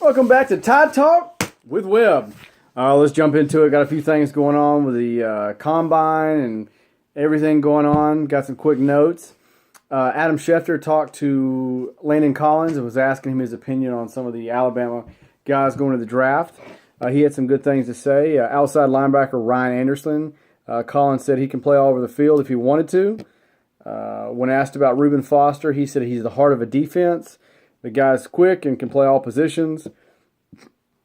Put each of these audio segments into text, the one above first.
Welcome back to Tide Talk with Webb. Let's jump into it. Got a few things going on with the combine and everything going on. Got some quick notes. Adam Schefter talked to Landon Collins and was asking him his opinion on some of the Alabama guys going to the draft. He had some good things to say. Outside linebacker Ryan Anderson. Collins said he can play all over the field if he wanted to. When asked about Reuben Foster, he said he's the heart of a defense. The guy's quick and can play all positions.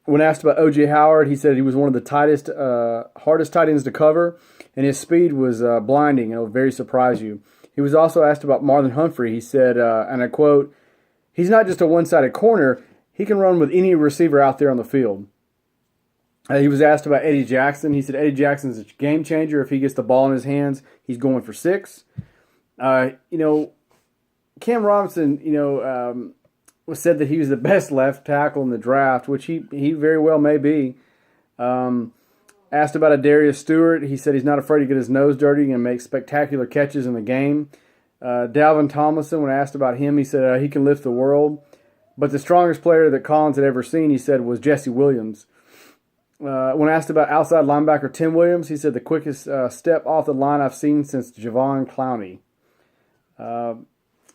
When asked about O.J. Howard, he said he was one of the hardest tight ends to cover, and his speed was blinding and it'll very surprise you. He was also asked about Marlon Humphrey. He said, and I quote, "He's not just a one-sided corner. He can run with any receiver out there on the field." He was asked about Eddie Jackson. He said Eddie Jackson's a game changer. If he gets the ball in his hands, he's going for 6. Cam Robinson, was said that he was the best left tackle in the draft, which he very well may be. Asked about Darius Stewart, he said he's not afraid to get his nose dirty and make spectacular catches in the game. Dalvin Tomlinson, when asked about him, he said he can lift the world. But the strongest player that Collins had ever seen, he said, was Jesse Williams. When asked about outside linebacker Tim Williams, he said the quickest step off the line I've seen since Javon Clowney.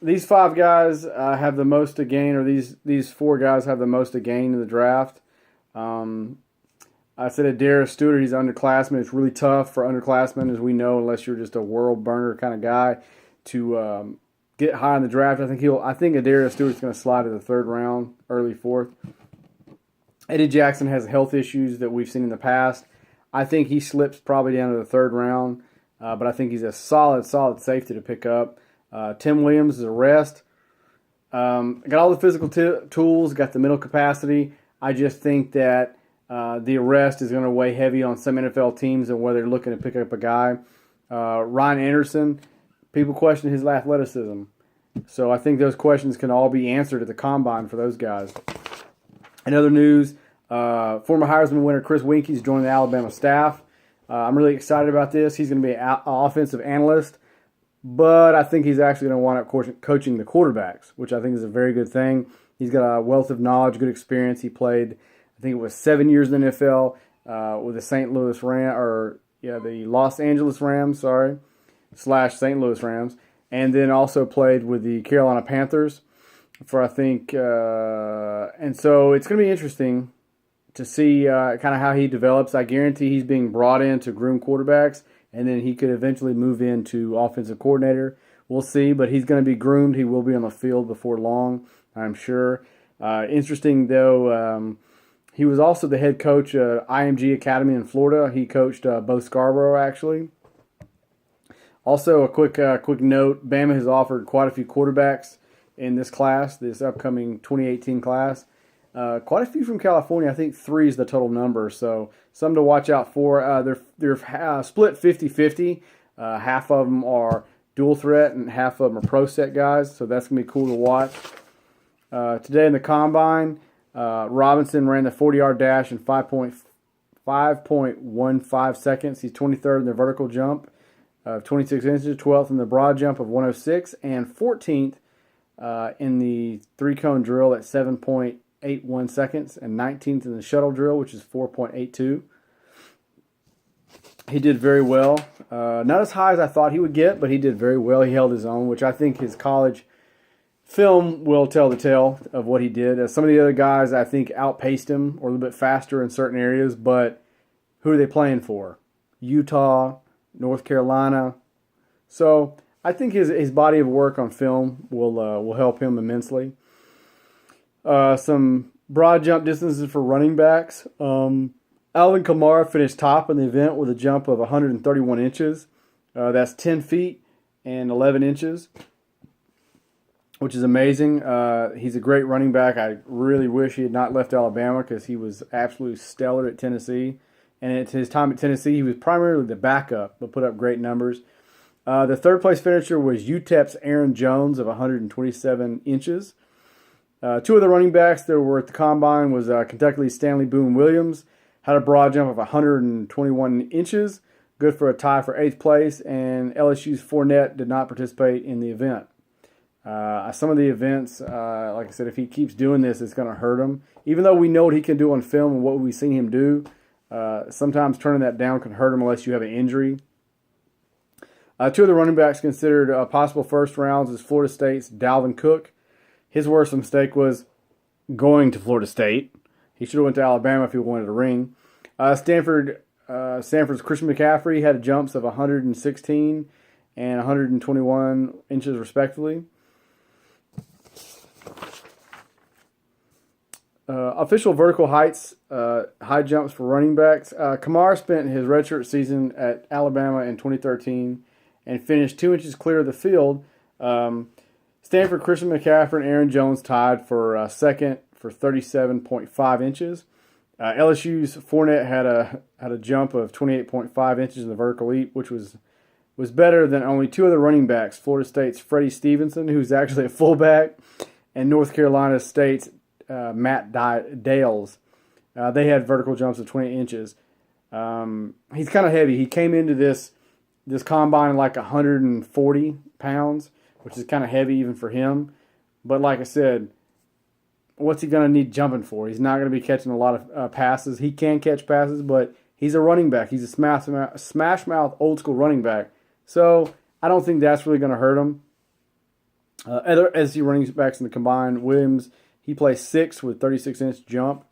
These 5 guys have the most to gain, or these 4 guys have the most to gain in the draft. I said Darius Stewart, he's an underclassman. It's really tough for underclassmen, as we know, unless you're just a world burner kind of guy, to get high in the draft. I think Darius Stewart's going to slide to the 3rd round, early 4th. Eddie Jackson has health issues that we've seen in the past. I think he slips probably down to the 3rd round, but I think he's a solid safety to pick up. Tim Williams is a rest. Got all the physical tools, got the mental capacity. I just think that the arrest is going to weigh heavy on some NFL teams and where they're looking to pick up a guy. Ryan Anderson, people question his athleticism. So I think those questions can all be answered at the combine for those guys. In other news, former Heisman winner Cris Weinke is joining the Alabama staff. I'm really excited about this. He's going to be an offensive analyst, but I think he's actually going to wind up coaching the quarterbacks, which I think is a very good thing. He's got a wealth of knowledge, good experience. He played, I think it was 7 years in the NFL with the Los Angeles Rams, / St. Louis Rams, and then also played with the Carolina Panthers for, I think, and so it's going to be interesting to see kind of how he develops. I guarantee he's being brought in to groom quarterbacks, and then he could eventually move into offensive coordinator. We'll see, but he's going to be groomed. He will be on the field before long, I'm sure. Interesting, though, he was also the head coach at IMG Academy in Florida. He coached Bo Scarborough, actually. Also, a quick note, Bama has offered quite a few quarterbacks in this class, this upcoming 2018 class. Quite a few from California. I think 3 is the total number, so some to watch out for. They're split 50-50. Half of them are dual threat and half of them are pro set guys, so that's going to be cool to watch. Today in the combine, Robinson ran the 40-yard dash in 5.15 seconds. He's 23rd in the vertical jump of 26 inches, 12th in the broad jump of 106, and 14th in the 3-cone drill at 7.81 seconds, and 19th in the shuttle drill, which is 4.82. He did very well. Not as high as I thought he would get, but he did very well. He held his own, which I think his college film will tell the tale of what he did. Some of the other guys, I think, outpaced him or a little bit faster in certain areas, but who are they playing for? Utah, North Carolina. So I think his body of work on film will help him immensely. Some broad jump distances for running backs. Alvin Kamara finished top in the event with a jump of 131 inches. That's 10 feet and 11 inches, which is amazing. He's a great running back. I really wish he had not left Alabama because he was absolutely stellar at Tennessee. And at his time at Tennessee, he was primarily the backup, but put up great numbers. The 3rd place finisher was UTEP's Aaron Jones of 127 inches. 2 of the running backs that were at the combine was Kentucky's Stanley Boone Williams, had a broad jump of 121 inches, good for a tie for 8th place, and LSU's Fournette did not participate in the event. Some of the events, like I said, if he keeps doing this, it's going to hurt him. Even though we know what he can do on film and what we've seen him do, sometimes turning that down can hurt him unless you have an injury. Two of the running backs considered possible first rounds is Florida State's Dalvin Cook. His worst mistake was going to Florida State. He should have went to Alabama if he wanted a ring. Stanford's Christian McCaffrey had jumps of 116 and 121 inches respectively. Official vertical heights, high jumps for running backs. Kamara spent his redshirt season at Alabama in 2013 and finished 2 inches clear of the field. Stanford, Christian McCaffrey, and Aaron Jones tied for second for 37.5 inches. LSU's Fournette had a jump of 28.5 inches in the vertical leap, which was better than only two other running backs, Florida State's Freddie Stevenson, who's actually a fullback, and North Carolina State's Matt Dales. They had vertical jumps of 20 inches. He's kind of heavy. He came into this combine like 140 pounds, which is kind of heavy even for him. But like I said, what's he going to need jumping for? He's not going to be catching a lot of passes. He can catch passes, but he's a running back. He's a smash mouth old school running back. So I don't think that's really going to hurt him. Other SC running backs in the combined, Williams, he plays 6 with 36-inch jump.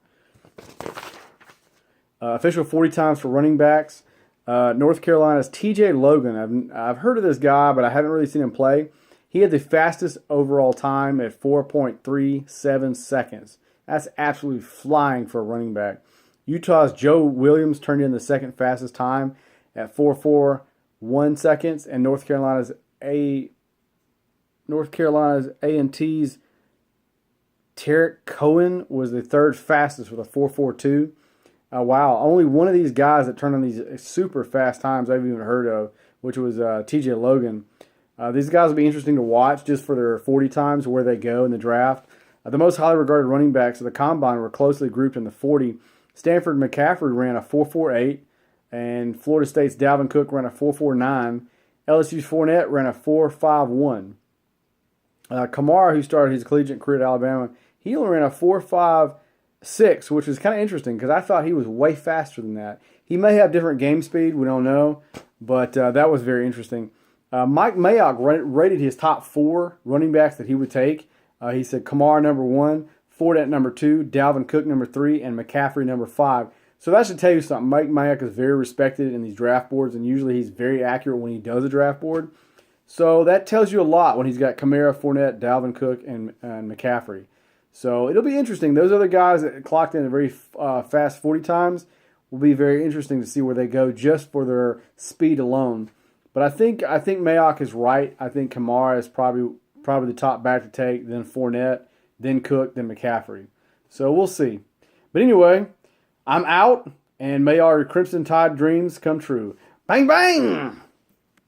Official 40 times for running backs. North Carolina's T.J. Logan. I've heard of this guy, but I haven't really seen him play. He had the fastest overall time at 4.37 seconds. That's absolutely flying for a running back. Utah's Joe Williams turned in the second fastest time at 4.41 seconds, and North Carolina's A&T's Tarek Cohen was the third fastest with a 4.42. Wow, only one of these guys that turned on these super fast times I've even heard of, which was T.J. Logan. These guys will be interesting to watch just for their 40 times, where they go in the draft. The most highly regarded running backs of the combine were closely grouped in the 40. Stanford McCaffrey ran a 4.48, and Florida State's Dalvin Cook ran a 4.49. LSU's Fournette ran a 4.51. Kamara, who started his collegiate career at Alabama, he only ran a 4.56, which is kind of interesting because I thought he was way faster than that. He may have different game speed, we don't know, but that was very interesting. Mike Mayock rated his top 4 running backs that he would take. He said Kamara number 1, Fournette number 2, Dalvin Cook number 3, and McCaffrey number 5. So that should tell you something. Mike Mayock is very respected in these draft boards, and usually he's very accurate when he does a draft board. So that tells you a lot when he's got Kamara, Fournette, Dalvin Cook, and McCaffrey. So it'll be interesting. Those other guys that clocked in a very fast 40 times will be very interesting to see where they go just for their speed alone. But I think Mayock is right. I think Kamara is probably the top back to take, then Fournette, then Cook, then McCaffrey. So we'll see. But anyway, I'm out, and may our Crimson Tide dreams come true. Bang, bang!